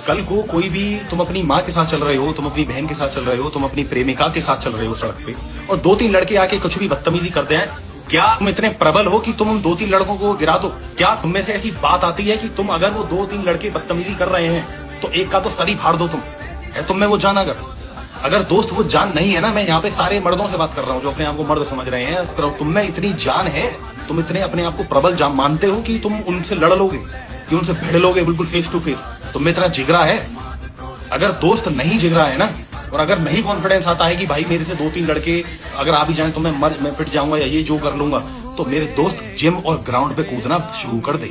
कल को कोई भी, तुम अपनी माँ के साथ चल रहे हो, तुम अपनी बहन के साथ चल रहे हो, तुम अपनी प्रेमिका के साथ चल रहे हो सड़क पे, और दो तीन लड़के आके कुछ भी बदतमीजी करते हैं, क्या तुम इतने प्रबल हो कि तुम उन दो तीन लड़कों को गिरा दो? क्या तुम में से ऐसी बात आती है कि तुम, अगर वो दो तीन लड़के बदतमीजी कर रहे हैं तो एक का तो सर ही फाड़ दो? तुम है तुम में वो जान? अगर दोस्त वो जान नहीं है ना, मैं यहाँ पे सारे मर्दों से बात कर रहा हूँ जो अपने आप को मर्द समझ रहे हैं, तुम में इतनी जान है, तुम इतने अपने आप को प्रबल जान मानते हो कि तुम उनसे लड़ लोगे, कि उनसे भिड़ लोगे बिल्कुल फेस टू फेस? तुम में इतना जिगरा है? अगर दोस्त नहीं जिगरा है ना, और अगर नहीं कॉन्फिडेंस आता है कि भाई मेरे से दो तीन लड़के अगर आ भी जाएं तो मैं पिट जाऊंगा या ये जो कर लूंगा, तो मेरे दोस्त जिम और ग्राउंड पे कूदना शुरू कर दे,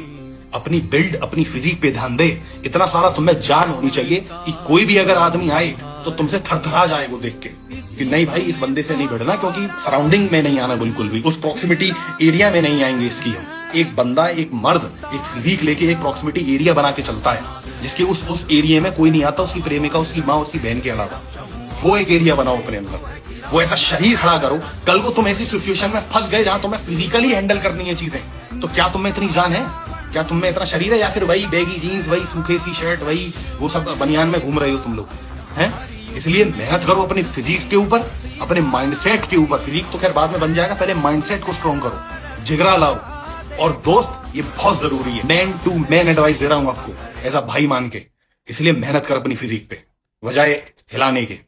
अपनी बिल्ड, अपनी फिजिक पे ध्यान दे। इतना सारा तुम्हें जान होनी चाहिए कि कोई भी अगर आदमी आए तो तुमसे थरथरा जाए वो देख के कि नहीं भाई इस बंदे से नहीं भिड़ना, क्योंकि सराउंडिंग में नहीं आना, बिल्कुल भी उस प्रॉक्सिमिटी एरिया में नहीं आएंगे इसकी हम। एक बंदा, एक मर्द एक फिजिक लेके एक प्रॉक्सिमिटी एरिया बना के चलता है जिसके उस एरिया में कोई नहीं आता, उसकी प्रेमिका, उसकी माँ, उसकी बहन के अलावा। वो एक एरिया बनाओ अपने अंदर, वो ऐसा शरीर खड़ा करो। कल को तुम ऐसी सिचुएशन में फंस गए जहां तुम्हें फिजिकली हैंडल करनी है चीजें, तो क्या तुम में इतनी जान है? क्या तुम में इतना शरीर है? या फिर वही बैगी जीन्स, वही सूखे सी शर्ट, वही वो सब बनियान में घूम रहे हो तुम लोग हैं? इसलिए मेहनत करो अपनी फिजिक्स के ऊपर, अपने माइंडसेट के ऊपर। फिजिक तो खैर बाद में बन जाएगा, पहले माइंडसेट को स्ट्रॉन्ग करो, जिगरा लाओ। और दोस्त ये बहुत जरूरी है, मैन टू मैन एडवाइस दे रहा हूं आपको, एज अ भाई मान के। इसलिए मेहनत कर अपनी फिजिक पे, बजाय हिलाने के।